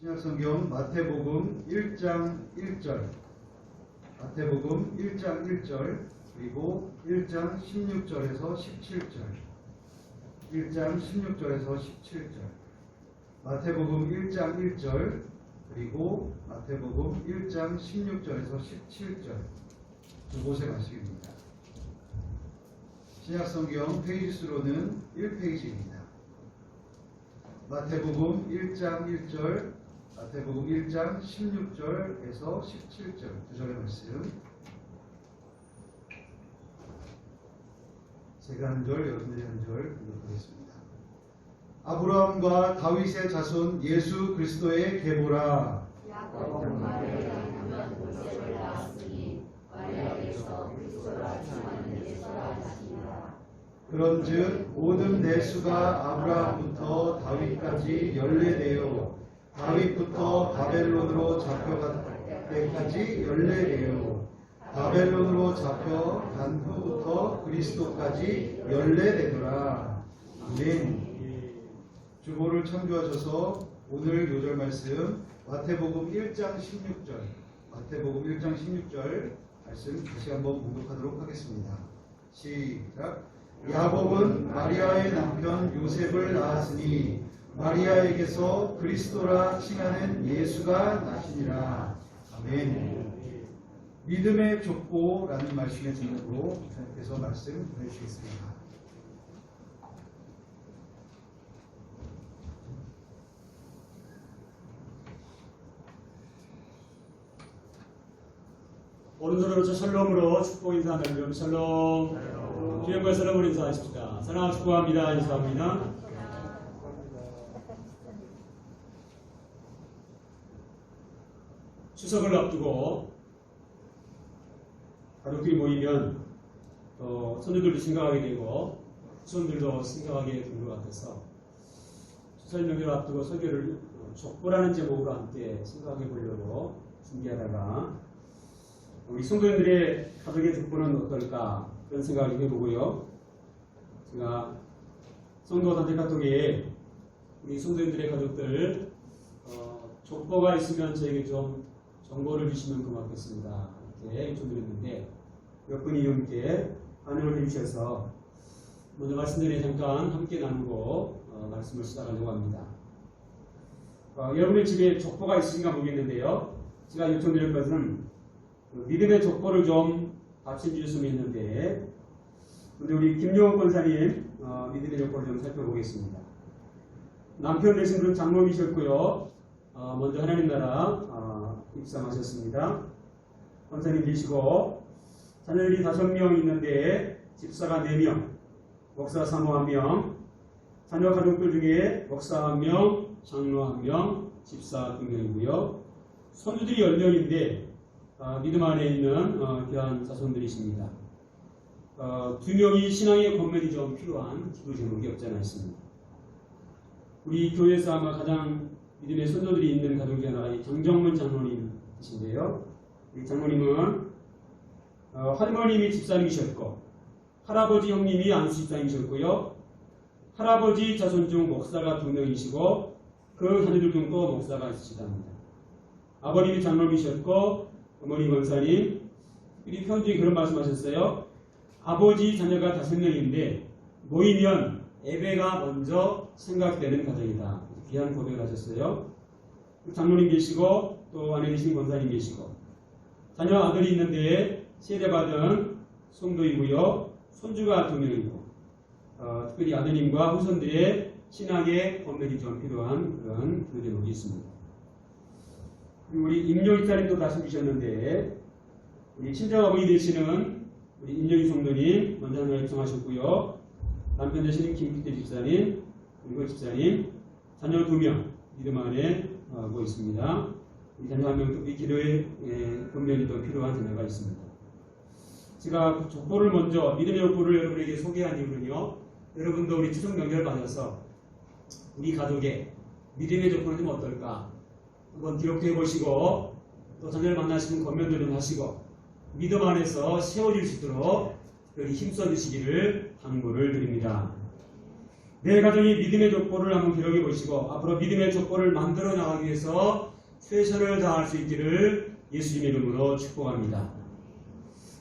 신약성경 마태복음 1장 1절, 마태복음 1장 1절, 그리고 1장 16절에서 17절, 1장 16절에서 17절, 마태복음 1장 1절, 그리고 마태복음 1장 16절에서 17절 두 곳의 말씀입니다. 신약성경 페이지 수로는 1페이지입니다. 마태복음 1장 1절, 마태복음 1장 16절에서 17절 두 절의 말씀, 제가 한 절, 여러분들이 한 절 읽어보겠습니다. 아브라함과 다윗의 자손 예수 그리스도의 계보라. 야곱 마리아에 남편 요셉을 낳았으니 마리아에서 그리스도라 주하는 예수라 하시니라. 그런즉 모든 내수가 아브라함부터 다윗까지 연례되어 다윗부터 바벨론으로 잡혀갈 때까지 연례되어 바벨론으로 잡혀간 후부터 그리스도까지 연례되더라. 아멘. 주보를 참조하셔서 오늘 요절 말씀 마태복음 1장 16절, 마태복음 1장 16절 말씀 다시 한번 공독하도록 하겠습니다. 시작. 야곱은 마리아의 남편 요셉을 낳았으니 마리아에게서 그리스도라 칭하는 예수가 나시니라. 아멘. 믿음의 족보라는 말씀의 제목으로 목사님께서 말씀 보내주시겠습니다. 오른손으로 샬롬으로 축복 인사 나누면 샬롬. 주님과 샬롬으로 인사하십시다. 사랑하고 축복합니다. 인사합니다. 추석을 앞두고 가족들이 모이면 손주들도 생각하게 되고 후손들도 생각하게 된 것 같아서 추석 명절 앞두고 설교를 족보라는 제목으로 함께 생각해 보려고 준비하다가 우리 성도님들의 가족의 족보는 어떨까 그런 생각을 해보고요. 제가 성도 단체 카톡에 우리 성도님들의 가족들 족보가 있으면 저에게 좀 정보를 주시면 고맙겠습니다. 이렇게 요청드렸는데 몇 분이 이렇게 반응을 해주셔서 먼저 말씀드린 잠깐 함께 나누고 말씀을 시작하려고 합니다. 여러분의 집에 족보가 있으신가 모르겠는데요. 제가 요청드릴 것은 믿음의 족보를 좀 답신 주셨으면 했는데 근데 우리 김용원 권사님 믿음의 족보를 좀 살펴보겠습니다. 남편 되신 분은 장로이셨고요. 먼저 하나님 나라 입성하셨습니다. 권사님 되시고 자녀들이 5명 있는데 집사가 4명, 목사 사모 1명, 자녀 가족들 중에 목사 1명, 장로 1명, 집사 2명이고요. 손주들이 10명인데 믿음 안에 있는 귀한 자손들이십니다. 2명이 신앙의 권면이 좀 필요한 기도 제목이 없지 않아 있습니다. 우리 교회에서 아마 가장 믿음의 손자들이 있는 가족 중 하나가 장정문 장로님이신데요. 이 장로님은 할머님이 집사님이셨고 할아버지 형님이 안수 집사님이셨고요. 할아버지 자손 중 목사가 2명이시고 그 자녀들 중도 목사가 있으시답니다. 아버님이 장로님이셨고 어머니 권사님, 우리 편지에 그런 말씀하셨어요. 아버지 자녀가 5명인데 모이면 예배가 먼저 생각되는 가정이다. 귀한 고백을 하셨어요. 장로님 계시고 또 아내 되신 권사님 계시고 자녀 아들이 있는데 세례받은 성도이고요. 손주가 2명이고 특별히 아드님과 후손들의 신앙의 권면이 좀 필요한 그런 그 제목이 있습니다. 우리 임용희자님도 다시 주셨는데 우리 친정아버지 되시는 우리 임용희 성도님 먼저 하나 요청하셨고요. 남편 되시는 김기태 집사님 그리고 집사님 자녀 2명 믿음 안에 하고 있습니다. 이 자녀 1명 또 이 기도의 권면이 더 필요한 자녀가 있습니다. 제가 족보를 먼저 믿음의 족보를 여러분에게 소개한 이유는요. 여러분도 우리 추석 명절 받아서 우리 가족의 믿음의 족보는 좀 어떨까 한번 기록해 보시고 또 자녀를 만나시는 권면들 좀 하시고 믿음 안에서 세워질 수 있도록 특별히 힘써 주시기를 당부를 드립니다. 내 가정이 믿음의 족보를 한번 기록해 보시고 앞으로 믿음의 족보를 만들어 나가기 위해서 최선을 다할 수 있기를 예수님의 이름으로 축복합니다.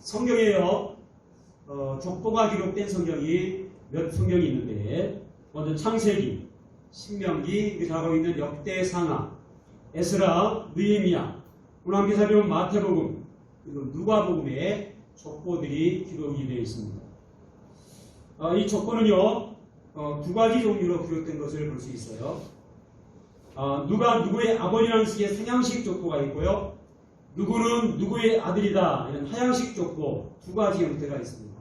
성경에요. 족보가 기록된 성경이 몇 성경이 있는데 먼저 창세기, 신명기, 우리 잘 알고 있는 역대상하, 에스라, 느헤미야, 오늘 함께 살펴본 마태복음, 그리고 누가복음에 족보들이 기록이 되어 있습니다. 이 족보는요 두 가지 종류로 기록된 것을 볼 수 있어요. 누가 누구의 아버지라는 식의 상향식 족보가 있고요. 누구는 누구의 아들이다 이런 하향식 족보 두 가지 형태가 있습니다.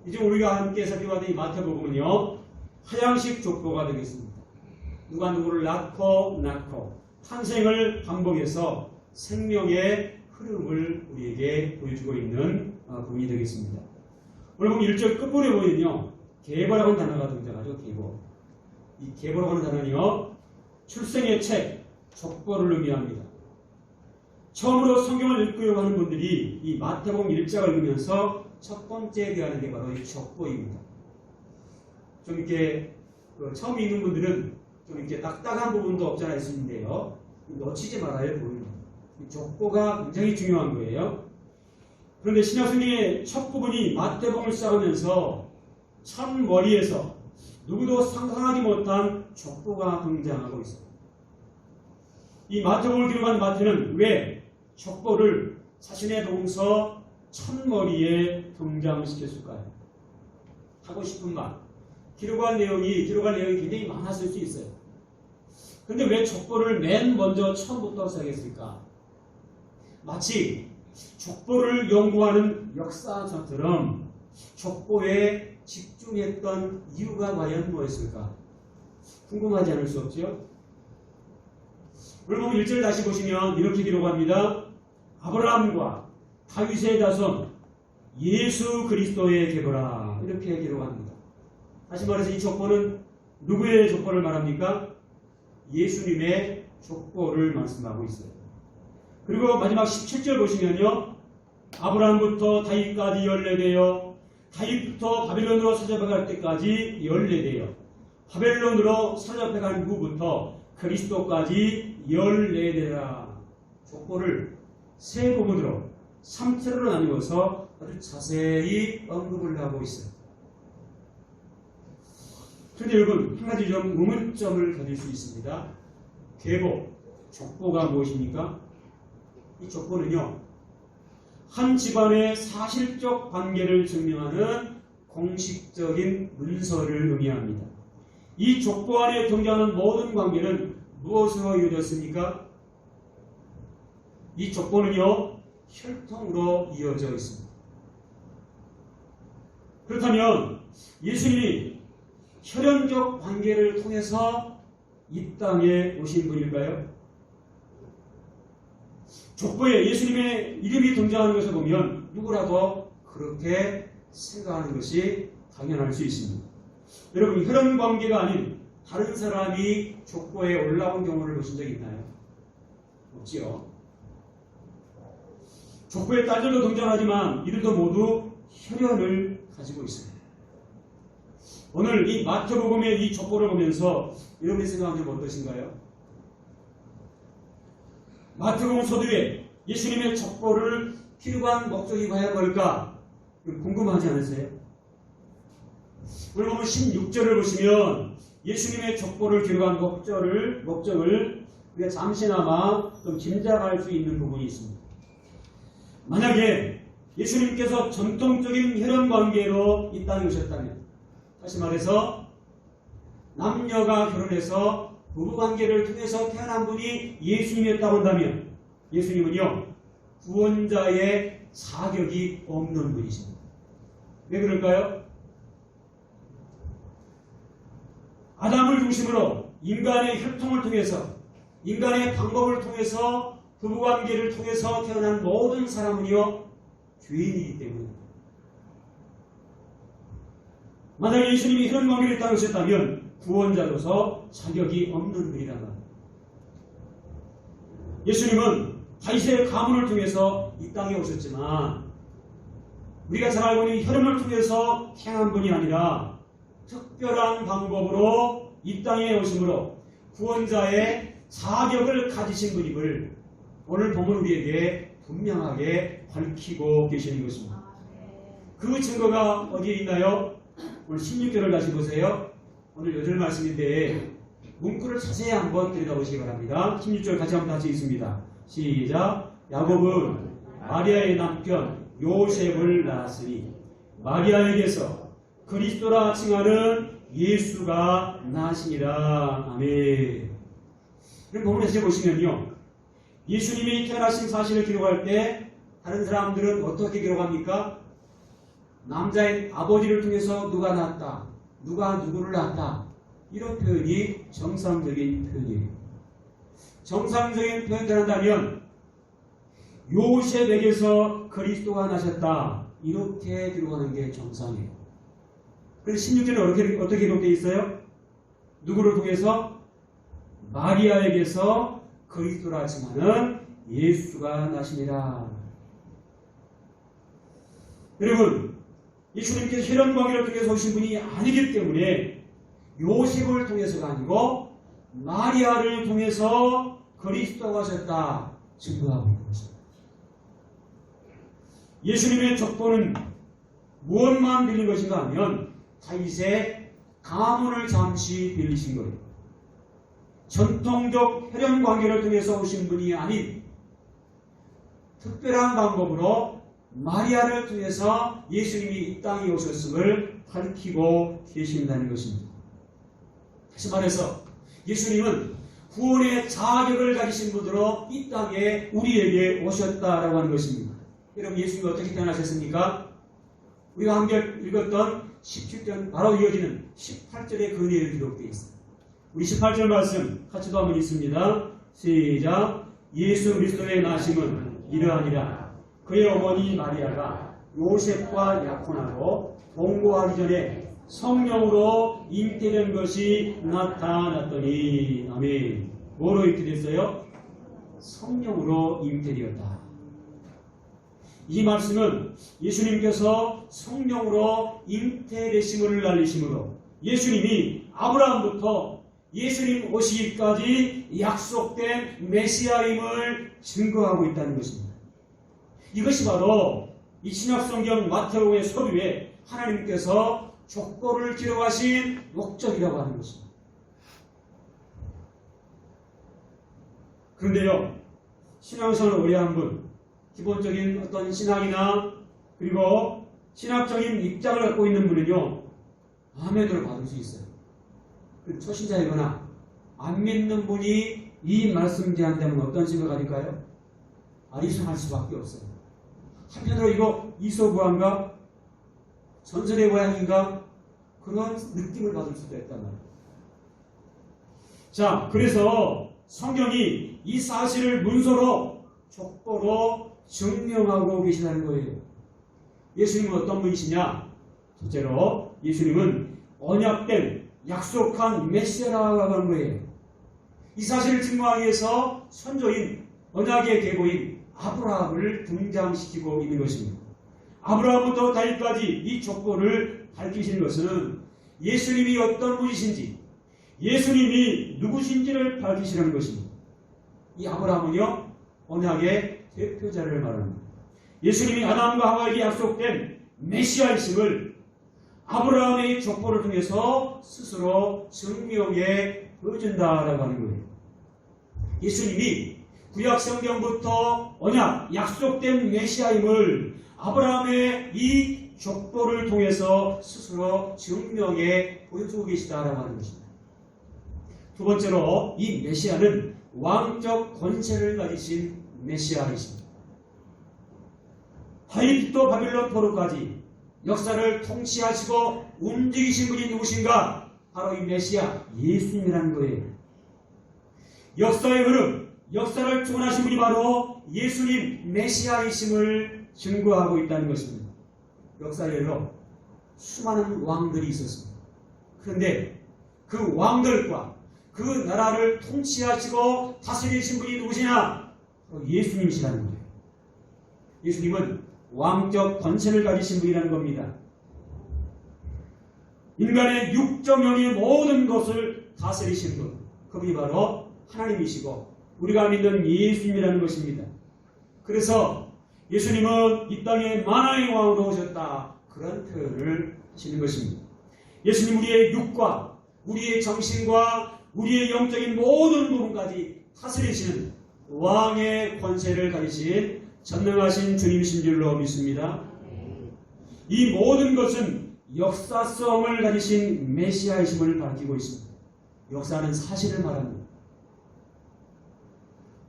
이제 우리가 함께 살펴봤던 이 마태복음은요 하향식 족보가 되겠습니다. 누가 누구를 낳고 탄생을 반복해서 생명의 흐름을 우리에게 보여주고 있는 부분이 되겠습니다. 오늘 보면 1절 끝부분에 보면요 계보라고 하는 단어가 등장하죠. 이 계보라고 하는 단어는요 출생의 책, 족보를 의미합니다. 처음으로 성경을 읽으려고 하는 분들이 이 마태복음 1장을 읽으면서 첫 번째 대하는 게 바로 이 족보입니다. 좀 이렇게 처음 읽는 분들은 좀 이렇게 딱딱한 부분도 없잖아 있는데요. 놓치지 말아야 보입니다. 이 족보가 굉장히 중요한 거예요. 그런데 신약성경의 첫 부분이 마태복음을 시작하면서 첫 머리에서 누구도 상상하지 못한 족보가 등장하고 있습니다. 이 마태복음을 기록한 마태는 왜 족보를 자신의 복음서 첫머리에 등장시켰을까요? 하고 싶은 말. 기록할 내용이 굉장히 많았을 수 있어요. 그런데 왜 족보를 맨 먼저 처음부터 시작했을까? 마치 족보를 연구하는 역사처럼 족보에 집중했던 이유가 과연 무엇일까? 궁금하지 않을 수 없죠? 오늘 보면 1절 다시 보시면 이렇게 기록합니다. 아브라함과 다윗의 자손 예수 그리스도의 계보라 이렇게 기록합니다. 다시 말해서 이 족보는 누구의 족보를 말합니까? 예수님의 족보를 말씀하고 있어요. 그리고 마지막 17절 보시면요. 아브라함부터 다윗까지 14대요. 다윗부터 바벨론으로 사로잡혀갈 때까지 14대요. 바벨론으로 사로잡혀간 후부터 그리스도까지 14대라. 족보를 세 부분으로 3차례로 나누어서 아주 자세히 언급을 하고 있어요. 그런데 여러분 한 가지 좀 의문점을 가질 수 있습니다. 계보, 족보가 무엇입니까? 이 족보는요 한 집안의 사실적 관계를 증명하는 공식적인 문서를 의미합니다. 이 족보 안에 등장하는 모든 관계는 무엇으로 이루어졌습니까? 이 족보는요 혈통으로 이어져 있습니다. 그렇다면 예수님이 혈연적 관계를 통해서 이 땅에 오신 분일까요? 족보에 예수님의 이름이 등장하는 것을 보면 누구라도 그렇게 생각하는 것이 당연할 수 있습니다. 여러분 혈연 관계가 아닌 다른 사람이 족보에 올라온 경우를 보신 적 있나요? 없지요. 족보에 딸들도 등장하지만 이들도 모두 혈연을 가지고 있습니다. 오늘 이 마태복음의 이 족보를 보면서 여러분의 생각은 어떠신가요? 마태복음 서두에 예수님의 족보를 기록한 목적이 과연 뭘까? 궁금하지 않으세요? 오늘 보면 16절을 보시면 예수님의 족보를 기록한 목적을 우리가 잠시나마 좀 짐작할 수 있는 부분이 있습니다. 만약에 예수님께서 전통적인 혈연관계로 이 땅에 오셨다면 다시 말해서 남녀가 결혼해서 부부관계를 통해서 태어난 분이 예수님이었다고 한다면 예수님은요 구원자의 자격이 없는 분이십니다. 왜 그럴까요? 아담을 중심으로 인간의 혈통을 통해서 인간의 방법을 통해서 부부관계를 통해서 태어난 모든 사람은요 죄인이기 때문입니다. 만약에 예수님이 이런 관계를 따르셨다면 구원자로서 자격이 없는 분이란 말입니다. 예수님은 다윗의 가문을 통해서 이 땅에 오셨지만 우리가 잘 알고 있는 혈연을 통해서 태어난 분이 아니라 특별한 방법으로 이 땅에 오심으로 구원자의 자격을 가지신 분임을 오늘 본문 우리에게 분명하게 밝히고 계시는 것입니다. 그 증거가 어디에 있나요? 오늘 16절을 다시 보세요. 오늘 요절 말씀인데 문구를 자세히 한번 들여다보시기 바랍니다. 16절 같이 한번 다시 읽습니다. 시작. 야곱은 마리아의 남편 요셉을 낳았으니 마리아에게서 그리스도라 칭하는 예수가 나시니라. 아멘. 그럼 본문에서 보시면요, 예수님이 태어나신 사실을 기록할 때 다른 사람들은 어떻게 기록합니까? 남자의 아버지를 통해서 누가 낳았다, 누가 누구를 낳았다, 이런 표현이 정상적인 표현이에요. 정상적인 표현을 한다면 요셉에게서 그리스도가 나셨다, 이렇게 기록하는 게 정상이에요. 그래서 16절은 어떻게 기록되어 있어요? 누구를 통해서? 마리아에게서 그리스도라 칭하는 예수가 나시니라. 여러분, 예수님께서 혈연관계를 통해서 오신 분이 아니기 때문에 요셉을 통해서가 아니고 마리아를 통해서 그리스도가 오셨다 증거하고 있는 것입니다. 예수님의 족보는 무엇만 빌린 것인가 하면 다윗의 가문을 잠시 빌리신 거예요. 전통적 혈연관계를 통해서 오신 분이 아닌 특별한 방법으로 마리아를 통해서 예수님이 이 땅에 오셨음을 밝히고 계신다는 것입니다. 다시 말해서 예수님은 구원의 자격을 가지신 분으로 이 땅에 우리에게 오셨다라고 하는 것입니다. 여러분, 예수님이 어떻게 태어나셨습니까? 우리가 함께 읽었던 17절 바로 이어지는 18절의 그 내용이 기록되어 있습니다. 우리 18절 말씀 같이 또 한번 읽습니다. 시작. 예수 그리스도의 나심은 이러하니라. 그의 어머니 마리아가 요셉과 약혼하고 동거하기 전에 성령으로 잉태된 것이 나타났더니. 아멘. 뭐로 잉태됐어요? 성령으로 잉태되었다. 이 말씀은 예수님께서 성령으로 잉태되심을 알리심으로 예수님이 아브라함부터 예수님 오시기까지 약속된 메시아임을 증거하고 있다는 것입니다. 이것이 바로 이 신약성경 마태복음의 서류에 하나님께서 족보를 기록하신 목적이라고 하는 것입니다. 그런데요, 신앙생활을 오래 한 분, 기본적인 어떤 신앙이나 그리고 신학적인 입장을 갖고 있는 분은요, 아멘을 받을 수 있어요. 초신자이거나 안 믿는 분이 이 말씀 제한되면 어떤 식을 가질까요? 이상할 수밖에 없어요. 한편으로 이거 이소부한가? 전설의 고향인가? 그런 느낌을 받을 수도 있단 말이에요. 자, 그래서 성경이 이 사실을 문서로 족보로 증명하고 계시다는 거예요. 예수님은 어떤 분이시냐? 첫째로 예수님은 언약된 약속한 메시아라고 하는 거예요. 이 사실을 증명하기 위해서 선조인 언약의 계보인 아브라함을 등장시키고 있는 것입니다. 아브라함부터 다윗까지 이 족보를 밝히시는 것은 예수님이 어떤 분이신지, 예수님이 누구신지를 밝히시는 것입니다. 이 아브라함은요, 언약의 대표자를 말합니다. 예수님이 아담과 하와에게 약속된 메시아이심을 아브라함의 족보를 통해서 스스로 증명해 보여준다라고 하는 거예요. 예수님이 구약성경부터 언약, 약속된 메시아임을 아브라함의 이 족보를 통해서 스스로 증명해 보여주고 계시다라고 하는 것입니다. 두 번째로 이 메시아는 왕적 권세를 가지신 메시아이십니다. 다윗부터 바빌론 포로까지 역사를 통치하시고 움직이신 분이 누구신가? 바로 이 메시아 예수님이라는 거예요. 역사의 흐름, 역사를 주관하신 분이 바로 예수님 메시아이심을 증거하고 있다는 것입니다. 역사에도 수많은 왕들이 있었습니다. 그런데 그 왕들과 그 나라를 통치하시고 다스리신 분이 누구시냐? 바로 예수님이시라는 거예요. 예수님은 왕적 권세를 가지신 분이라는 겁니다. 인간의 육적 영의 모든 것을 다스리신 분, 그분이 바로 하나님이시고 우리가 믿는 예수님이라는 것입니다. 그래서 예수님은 이 땅에 만왕의 왕으로 오셨다, 그런 표현을 하시는 것입니다. 예수님 우리의 육과 우리의 정신과 우리의 영적인 모든 부분까지 다스리시는 왕의 권세를 가지신 전능하신 주님이신 줄로 믿습니다. 이 모든 것은 역사성을 가지신 메시아이심을 밝히고 있습니다. 역사는 사실을 말합니다.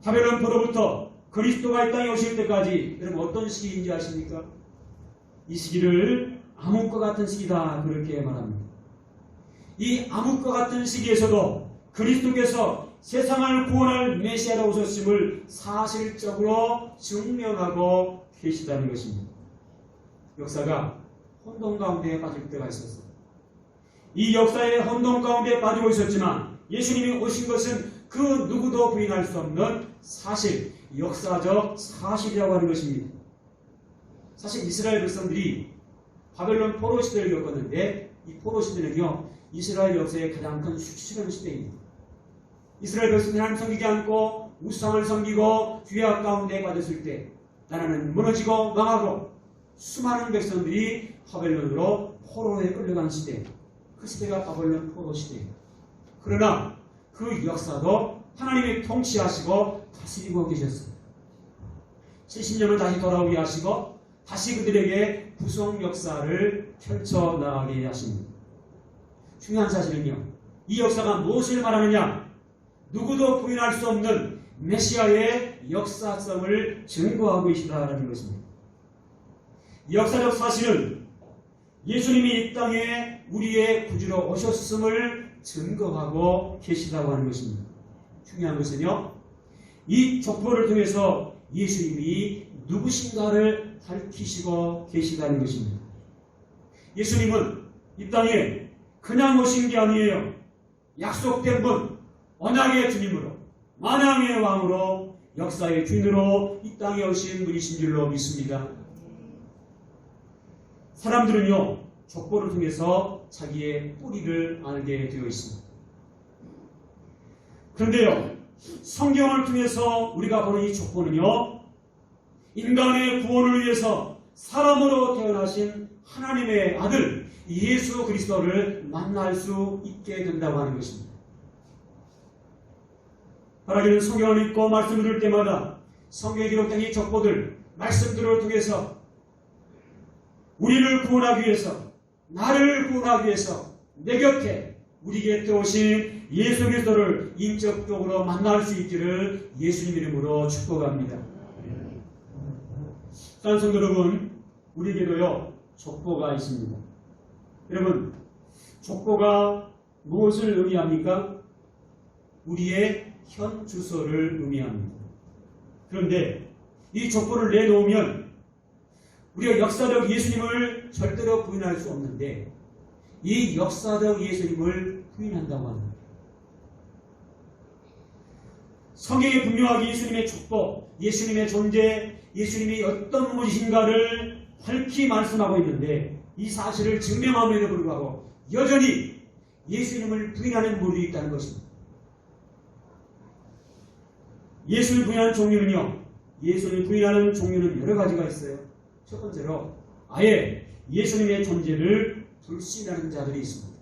바벨론 포로부터 그리스도가 이 땅에 오실 때까지 여러분 어떤 시기인지 아십니까? 이 시기를 암흑과 같은 시기다, 그렇게 말합니다. 이 암흑과 같은 시기에서도 그리스도께서 세상을 구원할 메시아로 오셨음을 사실적으로 증명하고 계시다는 것입니다. 역사가 혼돈 가운데 빠질 때가 있었어요. 이 역사의 혼돈 가운데 빠지고 있었지만 예수님이 오신 것은 그 누구도 부인할 수 없는 사실, 역사적 사실이라고 하는 것입니다. 사실 이스라엘 백성들이 바벨론 포로 시대를 겪었는데 이 포로 시대는요, 이스라엘 역사의 가장 큰 수치스러운 시대입니다. 이스라엘 백성들이 하나님 섬기지 않고 우상을 섬기고 죄악 가운데 빠졌을 때 나라는 무너지고 망하고 수많은 백성들이 바벨론으로 포로에 끌려간 시대, 그 시대가 바벨론 포로 시대예요. 그러나 그 역사도 하나님이 통치하시고 다스리고 계셨습니다. 70년을 다시 돌아오게 하시고 다시 그들에게 구속 역사를 펼쳐나가게 하십니다. 중요한 사실은요, 이 역사가 무엇을 말하느냐? 누구도 부인할 수 없는 메시아의 역사성을 증거하고 계시다라는 것입니다. 이 역사적 사실은 예수님이 이 땅에 우리의 구주로 오셨음을 증거하고 계시다고 하는 것입니다. 중요한 것은요, 이 족보를 통해서 예수님이 누구신가를 밝히시고 계시다는 것입니다. 예수님은 이 땅에 그냥 오신 게 아니에요. 약속된 분, 언약의 주님으로, 만왕의 왕으로, 역사의 주인으로 이 땅에 오신 분이신 줄로 믿습니다. 사람들은요, 족보를 통해서 자기의 뿌리를 알게 되어 있습니다. 그런데요, 성경을 통해서 우리가 보는 이 족보는요, 인간의 구원을 위해서 사람으로 태어나신 하나님의 아들 예수 그리스도를 만날 수 있게 된다고 하는 것입니다. 바라기는 성경을 읽고 말씀을 들을 때마다 성경에 기록된 이 족보들, 말씀들을 통해서 우리를 구원하기 위해서, 나를 구원하기 위해서 내 곁에 우리 곁에 오신 예수 그리스도를 인격적으로 만날 수 있기를 예수님 이름으로 축복합니다. 사랑하는 성도 여러분, 우리에게도요 족보가 있습니다. 여러분, 족보가 무엇을 의미합니까? 우리의 현 주소를 의미합니다. 그런데 이 족보를 내놓으면 우리가 역사적 예수님을 절대로 부인할 수 없는데 이 역사적 예수님을 부인한다고 합니다. 성경에 분명하게 예수님의 족보, 예수님의 존재, 예수님이 어떤 분이신가를 밝히 말씀하고 있는데 이 사실을 증명함에도 불구하고 여전히 예수님을 부인하는 분들이 있다는 것입니다. 예수를 부인하는 종류는요, 예수를 부인하는 종류는 여러 가지가 있어요. 첫 번째로 아예 예수님의 존재를 불신하는 자들이 있습니다.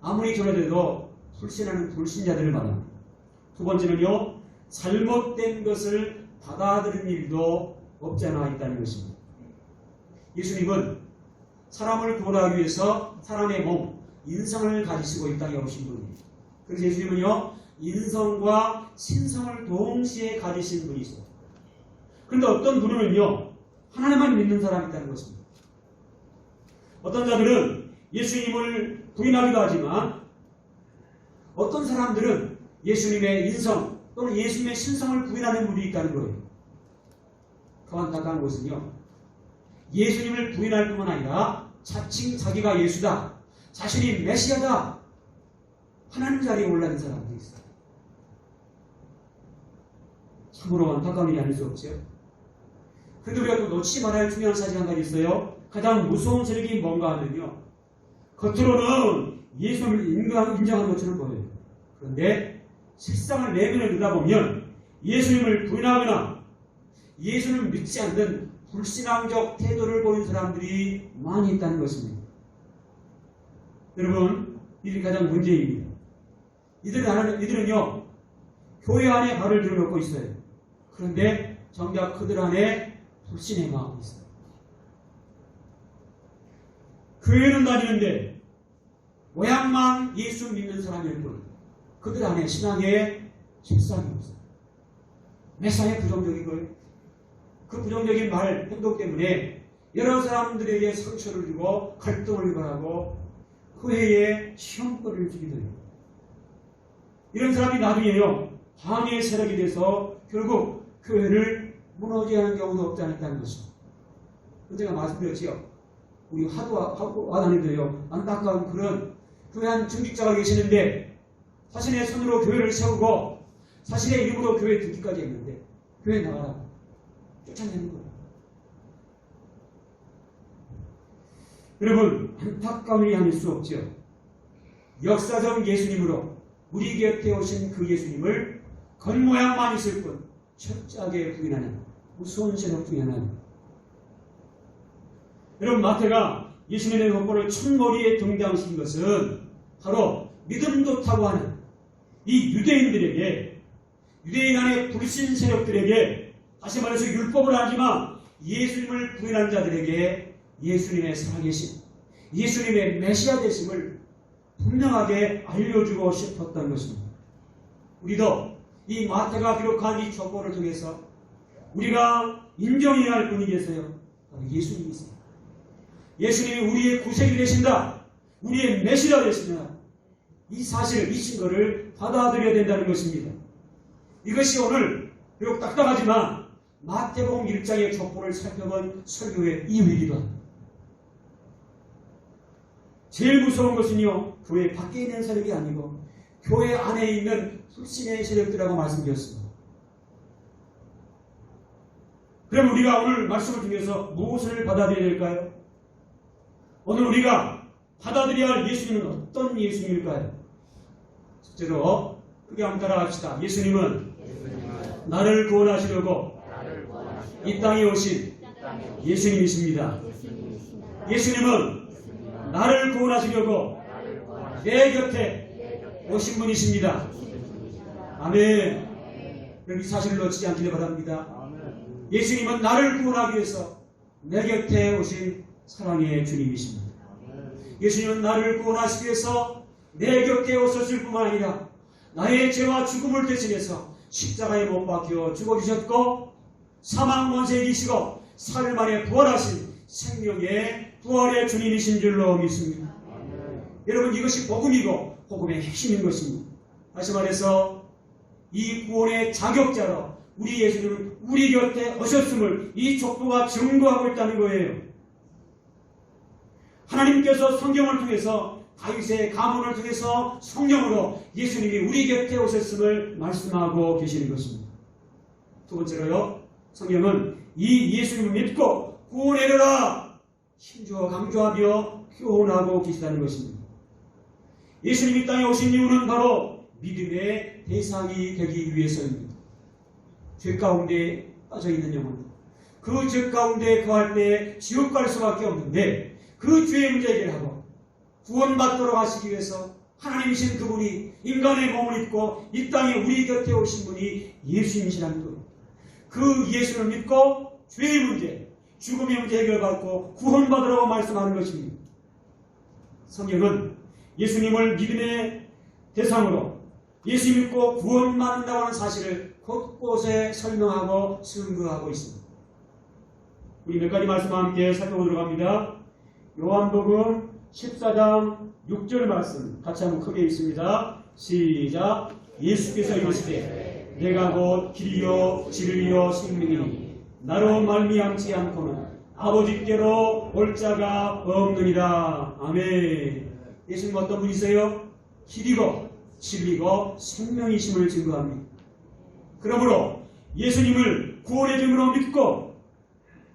아무리 전해도 불신하는 불신자들을 말합니다. 두 번째는요, 잘못된 것을 받아들이는 일도 없지 않아 있다는 것입니다. 예수님은 사람을 구원하기 위해서 사람의 몸, 인성을 가지시고 이 땅에 오신 분입니다. 그래서 예수님은요, 인성과 신성을 동시에 가지신 분이세요. 그런데 어떤 분은요, 하나님만 믿는 사람이 있다는 것입니다. 어떤 자들은 예수님을 부인하기도 하지만 어떤 사람들은 예수님의 인성 또는 예수님의 신성을 부인하는 분이 있다는 거예요. 그 안타까운 것은요, 예수님을 부인할 뿐만 아니라 자칭 자기가 예수다, 자신이 메시아다, 하나님 자리에 올라간 사람도 있어요. 참으로 안타까운 일이 아닐 수 없죠. 그런데 우리가 또 놓치지 말아야 할 중요한 사실 한 가지 있어요. 가장 무서운 세력이 뭔가 하면요, 겉으로는 예수님을 인정하는 것처럼 보여요. 그런데 실상을 내면에 들여다보면 예수님을 부인하거나 예수님을 믿지 않는 불신앙적 태도를 보이는 사람들이 많이 있다는 것입니다. 여러분, 이들이 가장 문제입니다. 이들은요, 교회 안에 발을 들여놓고 있어요. 그런데 정작 그들 안에 불신의 마음이 있어요. 교회는 다니는데 모양만 예수 믿는 사람일 뿐 그들 안에 신앙의 실상이 없어요. 매사에 부정적이고요. 그 부정적인 말, 행동 때문에 여러 사람들에게 상처를 주고 갈등을 유발하고 교회에 시험거리를 주기도 해요. 이런 사람이 나중에요, 방해 세력이 돼서 결국 교회를 무너지게 하는 경우도 없지 않았다는 것입니다. 제가 말씀드렸지요. 우리 화단에도요, 안타까운 그런 교회 한 중직자가 계시는데 자신의 손으로 교회를 세우고 자신의 이름으로 교회에 듣기까지 했는데 교회 나가라 쫓아내는 거예요. 여러분, 안타까움이 아닐 수 없죠. 역사적 예수님으로 우리 곁에 오신 그 예수님을 겉모양만 있을 뿐 철저하게 부인하는 무서운 세력 중에 하나입니다. 여러분, 마태가 예수님의 겉보를 첫머리에 등장시킨 것은 바로 믿음 좋다고 하는 이 유대인들에게, 유대인 안의 불신 세력들에게, 다시 말해서 율법을 알지만 예수님을 부인한 자들에게 예수님의 살아계심, 예수님의 메시아 되심을 분명하게 알려주고 싶었던 것입니다. 우리도 이 마태가 기록한 이 족보를 통해서 우리가 인정해야 할 분이 계세요. 바로 예수님이세요. 예수님이 우리의 구세주 되신다, 우리의 메시아 되신다, 이 사실을, 이 증거를 받아들여야 된다는 것입니다. 이것이 오늘 비록 딱딱하지만 마태복음 1장의 족보를 살펴본 설교의 이유이기도 합니다. 제일 무서운 것은요, 교회 밖에 있는 세력이 아니고 교회 안에 있는 불신의 세력들이라고 말씀드렸습니다. 그럼 우리가 오늘 말씀을 통해서 무엇을 받아들여야 될까요? 오늘 우리가 받아들여야 할 예수님은 어떤 예수님일까요? 첫째로 크게 한번 따라갑시다. 예수님은 나를 구원하시려고 이 땅에 오신 예수님이십니다. 예수님은 나를 구원하시려고 내 곁에 오신 분이십니다. 아멘. 여기 사실을 놓치지 않기를 바랍니다. 예수님은 나를 구원하기 위해서 내 곁에 오신 사랑의 주님이십니다. 예수님은 나를 구원하시기 위해서 내 곁에 오셨을 뿐만 아니라 나의 죄와 죽음을 대신해서 십자가에 못 박혀 죽어주셨고 사망 권세에 이기시고 사흘 만에 부활하신 생명의 부활의 주님이신 줄로 믿습니다. 여러분, 이것이 복음이고 복음의 핵심인 것입니다. 다시 말해서 이 구원의 자격자로 우리 예수님은 우리 곁에 오셨음을 이 족보가 증거하고 있다는 거예요. 하나님께서 성경을 통해서, 다윗의 가문을 통해서 성령으로 예수님이 우리 곁에 오셨음을 말씀하고 계시는 것입니다. 두 번째로요, 성경은 이 예수님을 믿고 구원에 이르라 힘주어 강조하며 교훈하고 계시다는 것입니다. 예수님이 땅에 오신 이유는 바로 믿음의 대상이 되기 위해서입니다. 죄 가운데 빠져있는 영혼, 그 죄 가운데 거할 때 지옥 갈 수밖에 없는데 그 죄의 문제 해결하고 구원받도록 하시기 위해서 하나님이신 그분이 인간의 몸을 입고 이 땅에 우리 곁에 오신 분이 예수님이시라는 것. 그 예수를 믿고 죄의 문제, 죽음의 문제 해결받고 구원받으라고 말씀하는 것입니다. 성경은 예수님을 믿음의 대상으로 예수 믿고 구원받는다고 하는 사실을 곳곳에 설명하고 증거하고 있습니다. 우리 몇 가지 말씀 함께 살펴보도록 합니다. 요한복음 14장 6절 말씀 같이 한번 크게 읽습니다. 시작. 예수께서 이르시되 내가 곧 길이요 진리요 생명이니 나로 말미암지 않고는 아버지께로 올 자가 없느니라. 아멘. 예수님 어떤 분이세요? 길이고 진리고 생명이심을 증거합니다. 그러므로 예수님을 구원의 이름으로 믿고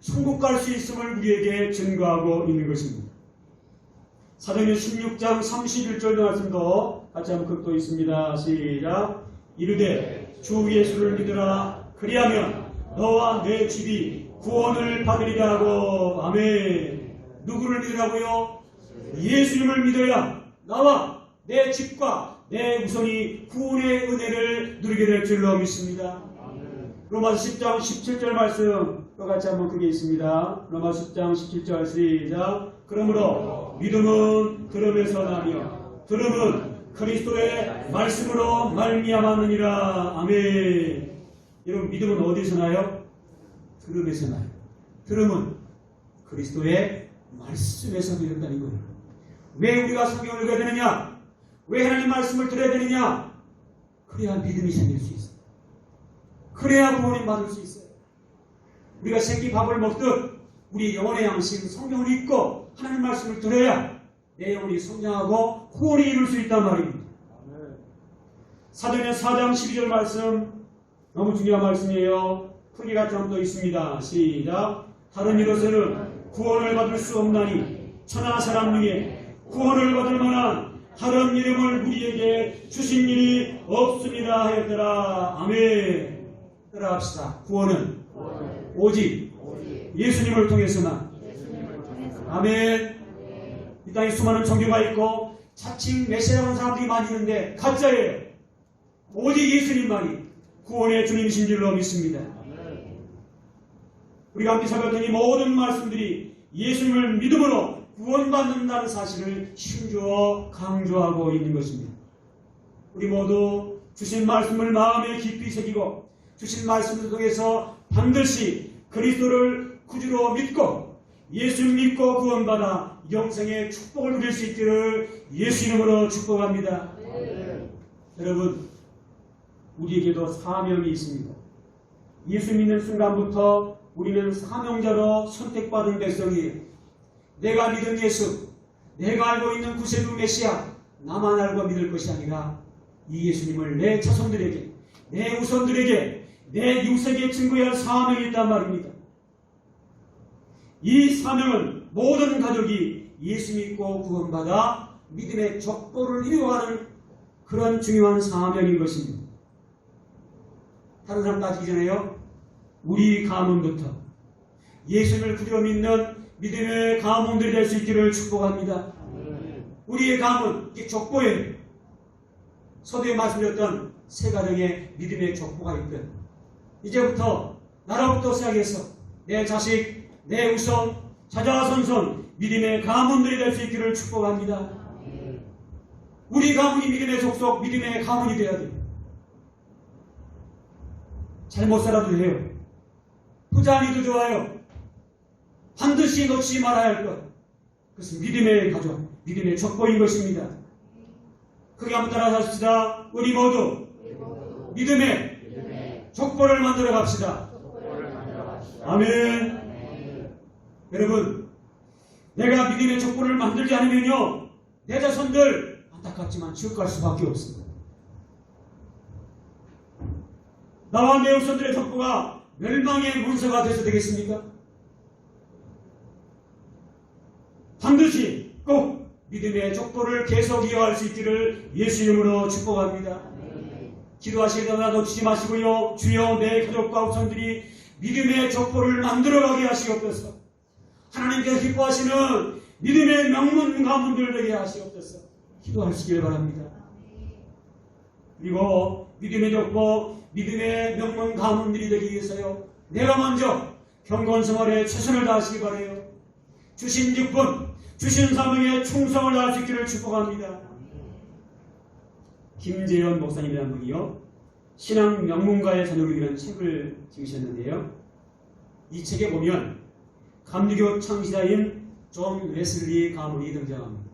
천국 갈 수 있음을 우리에게 증거하고 있는 것입니다. 사도행전 16장 31절 말씀도 같이 한번 긁고 있습니다. 시작. 이르되 주 예수를 믿으라. 그리하면 너와 내 집이 구원을 받으리라 하고. 아멘. 누구를 믿으라고요? 예수님을 믿어야 나와 내 집과 내 우선이 구원의 은혜를 누리게 될 줄로 믿습니다. 로마서 10장 17절 말씀 또 같이 한번 크게 있습니다. 로마서 10장 17절 시작. 그러므로 믿음은 들음에서 나며 들음은 그리스도의 말씀으로 말미암았느니라. 아멘. 여러분, 믿음은 어디서 나요? 들음에서 나요. 들음은 그리스도의 말씀에서 믿는다는 거예요. 왜 우리가 성경을 읽어야 되느냐? 왜 하나님 말씀을 들어야 되느냐? 그래야 믿음이 생길 수 있어요. 그래야 구원을 받을 수 있어요. 우리가 새끼 밥을 먹듯 우리 영혼의 양식 성경을 읽고 하나님 말씀을 들어야 내 영혼이 성장하고 구원이 이룰 수 있단 말입니다. 사도행전 4장 12절 말씀 너무 중요한 말씀이에요. 크게 같이 한번 더 있습니다. 시작. 다른 이로서는 구원을 받을 수 없나니 천하 사람 중에 구원을 받을 만한 다른 이름을 우리에게 주신 일이 없습니다 하였더라. 아멘. 따라합시다. 구원은 오직 예수님을 통해서만. 아멘. 이 땅에 수많은 종교가 있고 자칭 메시아라는 사람들이 많이 있는데 가짜예요. 오직 예수님만이 구원의 주님이신 줄로 믿습니다. 우리가 함께 살펴봤더니 모든 말씀들이 예수님을 믿음으로 구원받는다는 사실을 힘주어 강조하고 있는 것입니다. 우리 모두 주신 말씀을 마음에 깊이 새기고 주신 말씀을 통해서 반드시 그리스도를 구주로 믿고 예수를 믿고 구원받아 영생의 축복을 누릴 수 있기를 예수 이름으로 축복합니다. 여러분, 우리에게도 사명이 있습니다. 예수 믿는 순간부터 우리는 사명자로 선택받은 백성이에요. 내가 믿은 예수, 내가 알고 있는 구세주 메시아, 나만 알고 믿을 것이 아니라 이 예수님을 내 자손들에게, 내 우선들에게, 내 육세계에 증거해야 할 사명이 있단 말입니다. 이 사명은 모든 가족이 예수 믿고 구원받아 믿음의 족보를 이루어가는 그런 중요한 사명인 것입니다. 다른 사람 따지기 전에요. 우리 가문부터 예수를 구주로 믿는 믿음의 가문들이 될 수 있기를 축복합니다. 우리의 가문, 이게 족보예요. 서두에 말씀드렸던 세 가정의 믿음의 족보가 있듯 이제부터 나라부터 시작해서 내 자식, 내 우선, 자자손손 믿음의 가문들이 될 수 있기를 축복합니다. 우리 가문이 믿음의 족속, 믿음의 가문이 되어야 돼요. 잘못 살아도 돼요. 부자니도 좋아요. 반드시 놓치지 말아야 할 것. 그것은 믿음의 가족, 믿음의 족보인 것입니다. 크게 한번 따라서 합시다. 우리 모두 믿음의 족보를 만들어 갑시다. 아멘. 여러분, 내가 믿음의 족보를 만들지 않으면요, 내 자손들 안타깝지만 지옥 갈 수밖에 없습니다. 나와 내 후손들의 족보가 멸망의 문서가 돼서 되겠습니까? 반드시 꼭 믿음의 족보를 계속 이어갈 수 있기를 예수 이름으로 축복합니다. 기도하실 때마다 놓치지 마시고요. 주여, 내 가족과 후손들이 믿음의 족보를 만들어가게 하시옵소서. 하나님께서 기뻐하시는 믿음의 명문 가문들 되게 하시옵소서. 기도하시길 바랍니다. 그리고 믿음의 족보, 믿음의 명문 가문들이 되기 위해서요, 내가 먼저 경건생활에 최선을 다하시기 바라요. 주신 직분, 주신 사명에 충성을 다할 수 있기를 축복합니다. 김재현 목사님이라는 분이요, 신앙 명문가의 자녀들이라는 책을 지으셨는데요, 이 책에 보면 감리교 창시자인 존 웨슬리 가문이 등장합니다.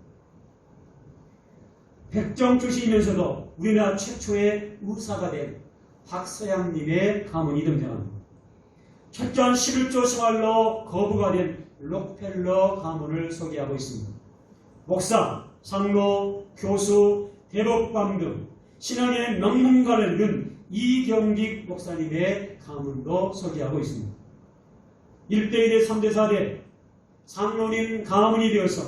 백정 출신이면서도 우리나라 최초의 의사가 된 박서양님의 가문이 등장합니다. 철저한 11조 생활로 거부가 된 록펠러 가문을 소개하고 있습니다. 목사, 장로, 교수, 대법관 등 신앙의 명문가를 이룬 이경직 목사님의 가문도 소개하고 있습니다. 1대1대 3대 4대 장로님 가문이 되어서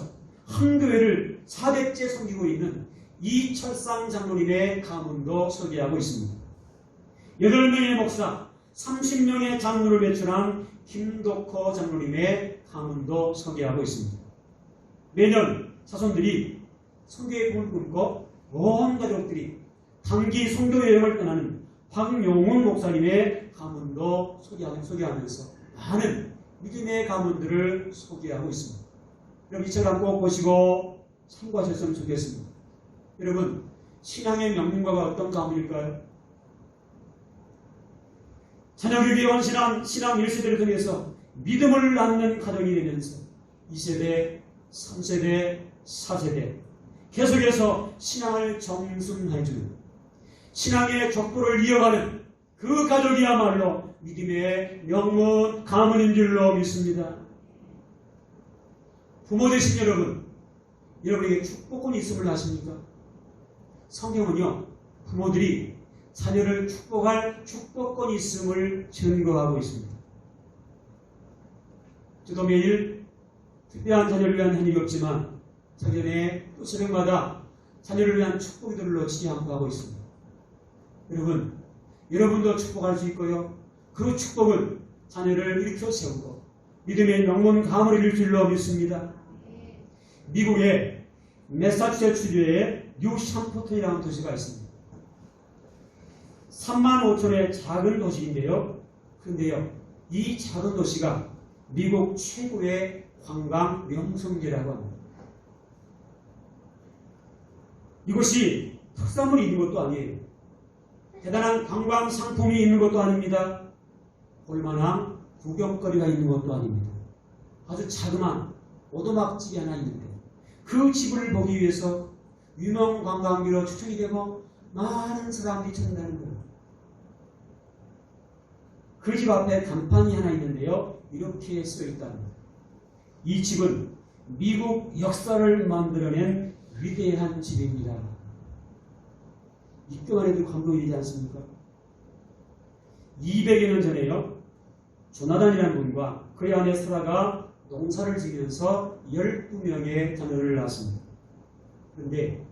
한 교회를 4대째 섬기고 있는 이철상 장로님의 가문도 소개하고 있습니다. 8명의 목사, 30명의 장로를 배출한 김덕호 장로님의 가문도 소개하고 있습니다. 매년 자손들이 선교의 꿈을 꿈고 온 가족들이 단기 선교 여행을 떠나는 박용훈 목사님의 가문도 소개하면서 많은 믿음의 가문들을 소개하고 있습니다. 여러분 이 책을 꼭 보시고 참고하셨으면 좋겠습니다. 여러분 신앙의 명문가가 어떤 가문일까요? 자녀교육에 온 신앙 1세대를 통해서 믿음을 낳는 가정이 되면서 2세대, 3세대, 4세대 계속해서 신앙을 정승해주는 신앙의 족보를 이어가는 그 가족이야말로 믿음의 명문 가문인 줄로 믿습니다. 부모 되신 여러분에게 축복권이 있음을 아십니까? 성경은요, 부모들이 자녀를 축복할 축복권이 있음을 증거하고 있습니다. 저도 매일 특별한 자녀를 위한 행위가 없지만 자녀의 또 새벽마다 자녀를 위한 축복기도를 놓치지 않고 하고 있습니다. 여러분도 축복할 수 있고요. 그 축복은 자녀를 일으켜 세우고 믿음의 명문 가문을 이룰 줄로 믿습니다. 미국의 매사추세츠주의 뉴샴포턴이라는 도시가 있습니다. 35,000의 작은 도시인데요. 그런데요, 이 작은 도시가 미국 최고의 관광 명성지라고 합니다. 이곳이 특산물이 있는 것도 아니에요. 대단한 관광 상품이 있는 것도 아닙니다. 볼만한 구경거리가 있는 것도 아닙니다. 아주 자그마한 오두막집이 하나 있는데 그 집을 보기 위해서 유명 관광지로 추천이 되고 많은 사람들이 찾는다는 거예요. 그 집 앞에 간판이 하나 있는데요. 이렇게 써 있답니다. 이 집은 미국 역사를 만들어낸 위대한 집입니다. 입교만 해도 감동이 되지 않습니까? 200여 년 전에요. 조나단이라는 분과 그의 아내 사라가 농사를 지면서 12명의 자녀를 낳았습니다. 그런데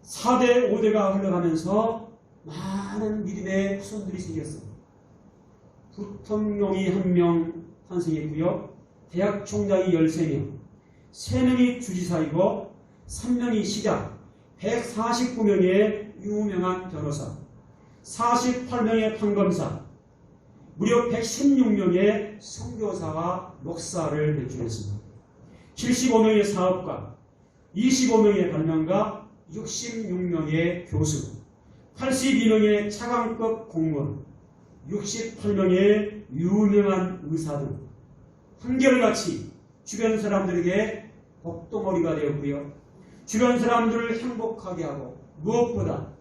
4대, 5대가 흘러가면서 많은 믿음의 후손들이 생겼습니다. 부통령이 1명 탄생했고요. 대학 총장이 13명, 3명이 주지사이고 3명이 시장, 149명의 유명한 변호사, 48명의 판검사, 무려 116명의 선교사와 목사를 배출했습니다. 75명의 사업가, 25명의 발명가, 66명의 교수, 82명의 차관급 공무원, 68명의 유명한 의사 등 한결같이 주변 사람들에게 복덩어리가 되었고요. 주변 사람들을 행복하게 하고 무엇보다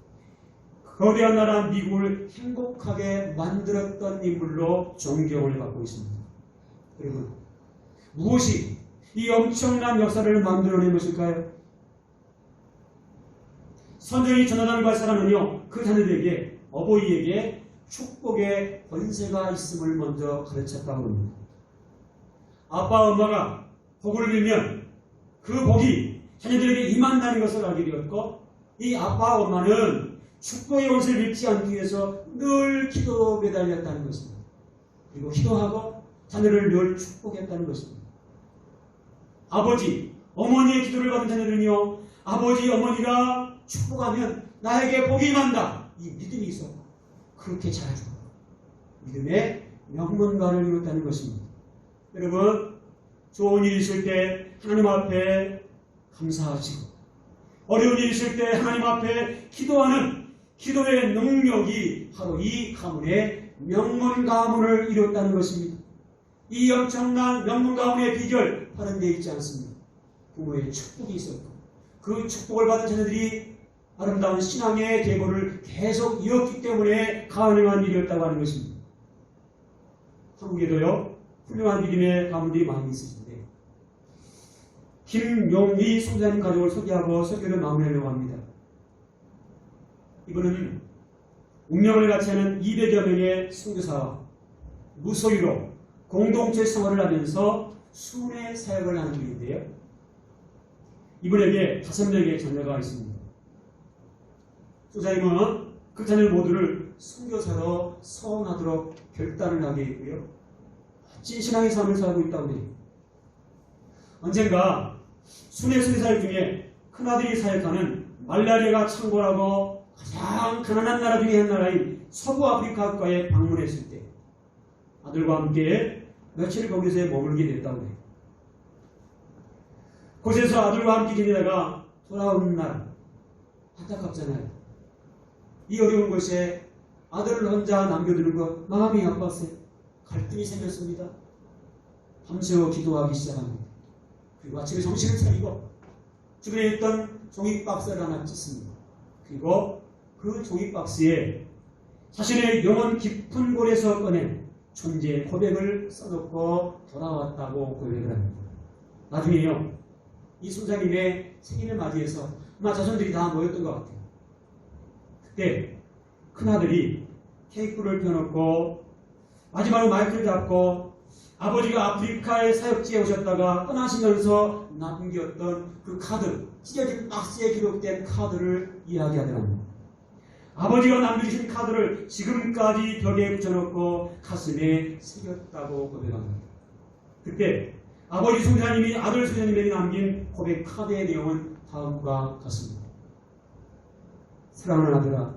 거대한 나라 미국을 행복하게 만들었던 인물로 존경을 받고 있습니다. 여러분, 무엇이 이 엄청난 역사를 만들어낸 것일까요? 선종이 조나단과 사라는요, 그 자녀들에게 어버이에게 축복의 권세가 있음을 먼저 가르쳤다고 합니다. 아빠, 엄마가 복을 빌면 그 복이 자녀들에게 임한다는 것을 알게 되었고, 이 아빠, 엄마는 축복의 권세를 잃지 않기 위해서 늘 기도에 매달렸다는 것입니다. 그리고 기도하고 자녀를 늘 축복했다는 것입니다. 아버지, 어머니의 기도를 받은 자녀들은요, 아버지, 어머니가 축복하면 나에게 복이 임한다. 이 믿음이 있어 그렇게 자라주고 믿음의 명문가를 이뤘다는 것입니다. 여러분, 좋은 일이 있을 때 하나님 앞에 감사하시고 어려운 일이 있을 때 하나님 앞에 기도하는 기도의 능력이 바로 이 가문의 명문 가문을 이뤘다는 것입니다. 이 엄청난 명문 가문의 비결 다른 데 있지 않습니다. 부모의 축복이 있었고 그 축복을 받은 자녀들이 아름다운 신앙의 계보를 계속 이었기 때문에 가능한 일이었다고 하는 것입니다. 한국에도요, 훌륭한 믿음의 가문들이 많이 있으신데 김용희 선교사님 가족을 소개하고 설교를 마무리하려고 합니다. 이분은 운명을 같이 하는 200여 명의 선교사와 무소유로 공동체 생활을 하면서 순회 사역을 하는 분인데요. 이분에게 5명의 자녀가 있습니다. 소장님은 그 자녀 모두를 선교사로 서원하도록 결단을 하게 있고요. 멋진 신앙의 삶을 살고 있다고 해요. 언젠가 순회 선교사들 중에 큰아들이 사역하는 말라리아가 창궐하고 가장 가난한 나라 중에 한 나라인 서부 아프리카 국가에 방문했을 때 아들과 함께 며칠 거기서 머물게 됐다고 해요. 곳에서 아들과 함께 지내다가 돌아오는 날 안타깝잖아요. 이 어려운 곳에 아들을 혼자 남겨두는 것 마음이 아팠어요. 갈등이 생겼습니다. 밤새워 기도하기 시작합니다. 그리고 아침에 정신을 차리고 주변에 있던 종이박스를 하나 찢습니다. 그리고 그 종이박스에 자신의 영혼 깊은 곳에서 꺼낸 존재의 고백을 써놓고 돌아왔다고 고백을 합니다. 나중에요, 이 선생님의 생일을 맞이해서 아마 자손들이 다 모였던 것 같아요. 그때 큰아들이 케이크를 펴놓고 마지막으로 마이크를 잡고 아버지가 아프리카의 사역지에 오셨다가 떠나시면서 남겼던 그 카드, 찢어진 박스에 기록된 카드를 이야기하더랍니다. 아버지가 남겨주신 카드를 지금까지 벽에 붙여놓고 가슴에 새겼다고 고백합니다. 그때 아버지 송사님이 아들 송사님에게 남긴 고백 카드의 내용은 다음과 같습니다. 사랑하는 아들아,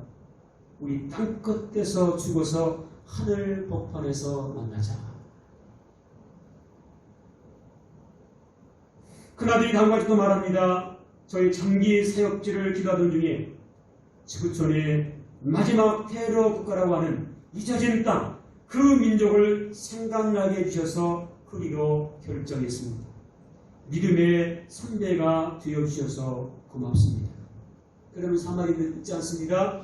우리 땅끝에서 죽어서 하늘 복판에서 만나자. 큰아들이 다음과 같이 또 말합니다. 저희 장기 사역지를 기도하던 중에 지구촌의 마지막 테러 국가라고 하는 잊혀진 땅, 그 민족을 생각나게 해주셔서 그리로 결정했습니다. 믿음의 선배가 되어주셔서 고맙습니다. 그러면서 한마디 듣지 않습니다.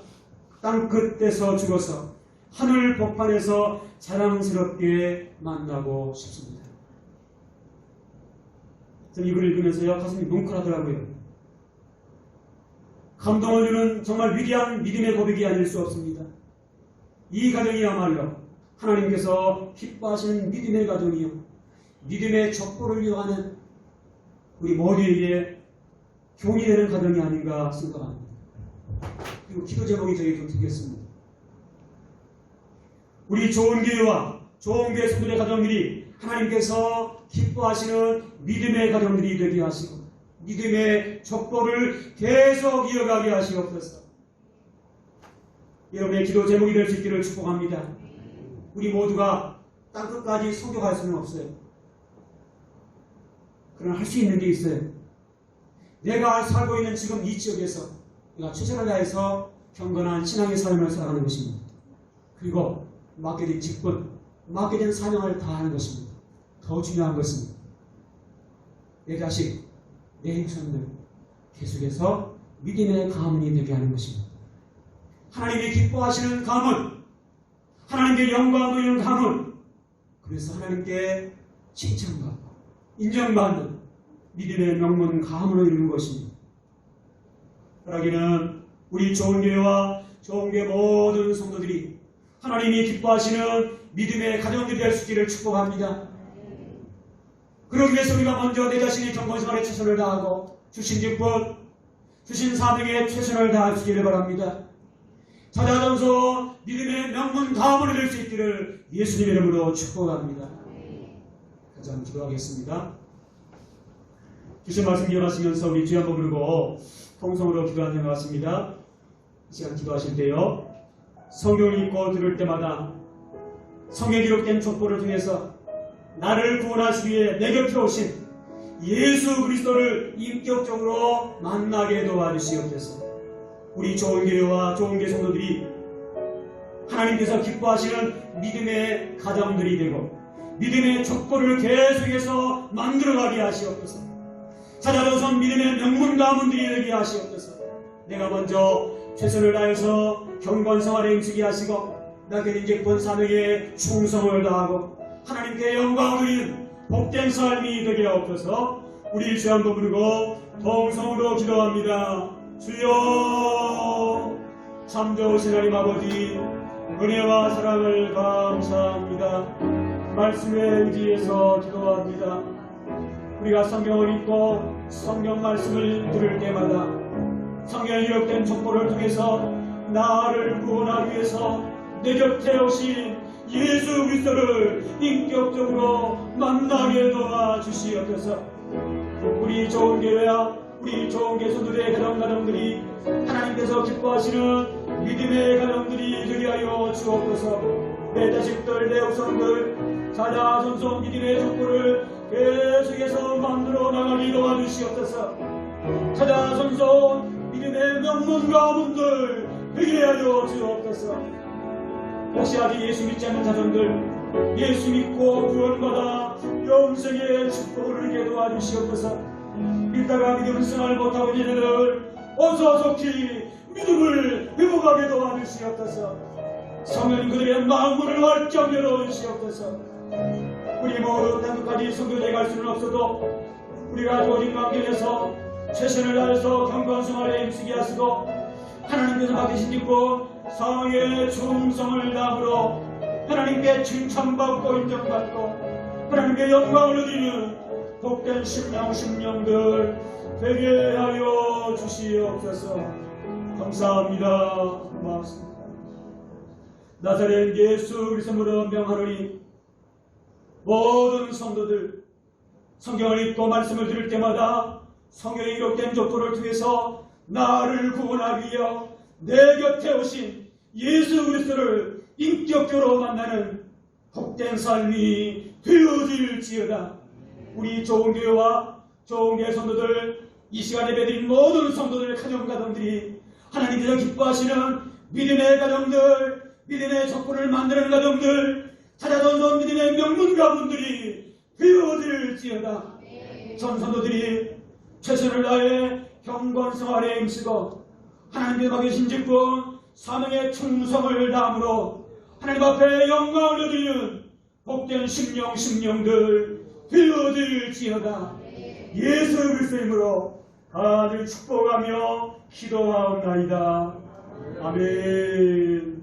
땅끝에서 죽어서 하늘 복판에서 자랑스럽게 만나고 싶습니다. 저는 이걸 읽으면서요, 가슴이 뭉클하더라고요. 감동을 주는 정말 위대한 믿음의 고백이 아닐 수 없습니다. 이 가정이야말로 하나님께서 기뻐하시는 믿음의 가정이요, 믿음의 족보를 이어가는 우리 모두에게 교훈이 되는 가정이 아닌가 생각합니다. 그리고 기도 제목이 저희 좀 드리겠습니다. 우리 좋은 교회와 좋은 교회 성도의 가정들이 하나님께서 기뻐하시는 믿음의 가정들이 되게 하시고 믿음의 족보를 계속 이어가게 하시옵소서. 여러분의 기도 제목이 될 수 있기를 축복합니다. 우리 모두가 땅끝까지 성교할 수는 없어요. 그러나 할 수 있는 게 있어요. 내가 살고 있는 지금 이 지역에서 내가 최선을 다해서 경건한 신앙의 삶을 살아가는 것입니다. 그리고 맡게 된 직분, 맡게 된 사명을 다하는 것입니다. 더 중요한 것은 내 자식, 내 후손들 계속해서 믿음의 가문이 되게 하는 것입니다. 하나님이 기뻐하시는 가문, 하나님께 영광 돌리는 가문, 그래서 하나님께 칭찬받고 인정받는 믿음의 명문 가문을 이루는 것입니다. 그러기는 우리 좋은 교회와 좋은 교회 모든 성도들이 하나님이 기뻐하시는 믿음의 가정들이 될 수 있기를 축복합니다. 그러기 위해서 우리가 먼저 내 자신의 경건생활에 최선을 다하고 주신 직분, 주신 사명에 최선을 다할 수 있기를 바랍니다. 찾아전서 믿음의 명문 가문이 될 수 있기를 예수님의 이름으로 축복합니다. 같이 한번 기도하겠습니다. 주신 말씀 기억하시면서 우리 주여 한번 부르고 통성으로 기도하는 것 같습니다. 이 시간 기도하실 때요, 성경을 읽고 들을 때마다 성경에 기록된 족보를 통해서 나를 구원하시기 위해 내 곁에 오신 예수 그리스도를 인격적으로 만나게 도와주시옵소서. 우리 좋은 교회와 좋은 교회 성도들이 하나님께서 기뻐하시는 믿음의 가정들이 되고 믿음의 족보를 계속해서 만들어가게 하시옵소서. 찾아져서 믿음의 명문 가문들이 되게 하시옵소서. 내가 먼저 최선을 다해서 경건생활에 힘쓰게 하시고 나게 인직본 사명에 충성을 다하고 하나님께 영광을 드리는 복된 삶이 되게 하옵소서. 우리 주 한번 부르고 동성으로 기도합니다. 주여, 참 좋으신 하나님 아버지, 은혜와 사랑을 감사합니다. 말씀에 의지해서 기도합니다. 우리가 성경을 읽고 성경 말씀을 들을 때마다 성경에 기록된 족보를 통해서 나를 구원하기 위해서 내 곁에 오신 예수 그리스도를 인격적으로 만나게 도와주시옵소서. 우리 좋은 교회와 우리 좋은 교회선들의 가정들이 하나님께서 기뻐하시는 믿음의 가정들이 되게 하여 주옵소서. 내 자식들, 내 후손들 자자손손 믿음의 족보를 계속해서 만들어 나가게 도와주시옵소서. 자자손손 믿음의 명문 가문들 되게 하여 주옵소서. 혹시 아직 예수 믿지 않는 자손들, 예수 믿고 구원받아 영생의 축복을 누리게 도와주시옵소서. 믿다가 믿음을 생활 못하고 있는 이들 어서 속히 믿음을 회복하게 도와주시옵소서. 성령 그들의 마음을 활짝 열어주시옵소서. 우리 모두 단독까지 성교대 갈 수는 없어도 우리가 조직 관계에서 최선을 다해서 경건생활에 힘쓰게 하시고 하나님께서 맡기신 직분 사랑의 충성을 다함으로 하나님께 칭찬받고 인정받고 하나님께 영광을 드리는 복된 심령들 되게 하여 주시옵소서. 감사합니다. 고맙습니다. 나사렛 예수 그리스도로 명하노니 모든 성도들 성경을 읽고 말씀을 들을 때마다 성경에 기록된 족보를 통해서 나를 구원하기 위하여 내 곁에 오신 예수 그리스도를 인격적으로 만나는 복된 삶이 되어질지어다. 우리 좋은 교회와 좋은 교회 성도들, 이 시간에 예배드린 모든 성도들 가정들이 하나님께서 기뻐하시는 믿음의 가정들, 믿음의 족보를 만드는 가정들, 찾아던 믿음의 명문 가문들이 되어질지어다. 전 성도들이 최선을 다해 경건생활에 힘쓰고 하나님께서 맡기신 직분 사명의 충성을 다함으로 하나님 앞에 영광을 얻는 복된 심령들 되어질지어다. 예수 그리스도의 이름으로 간절히 축복하며 기도하옵나이다. 아멘.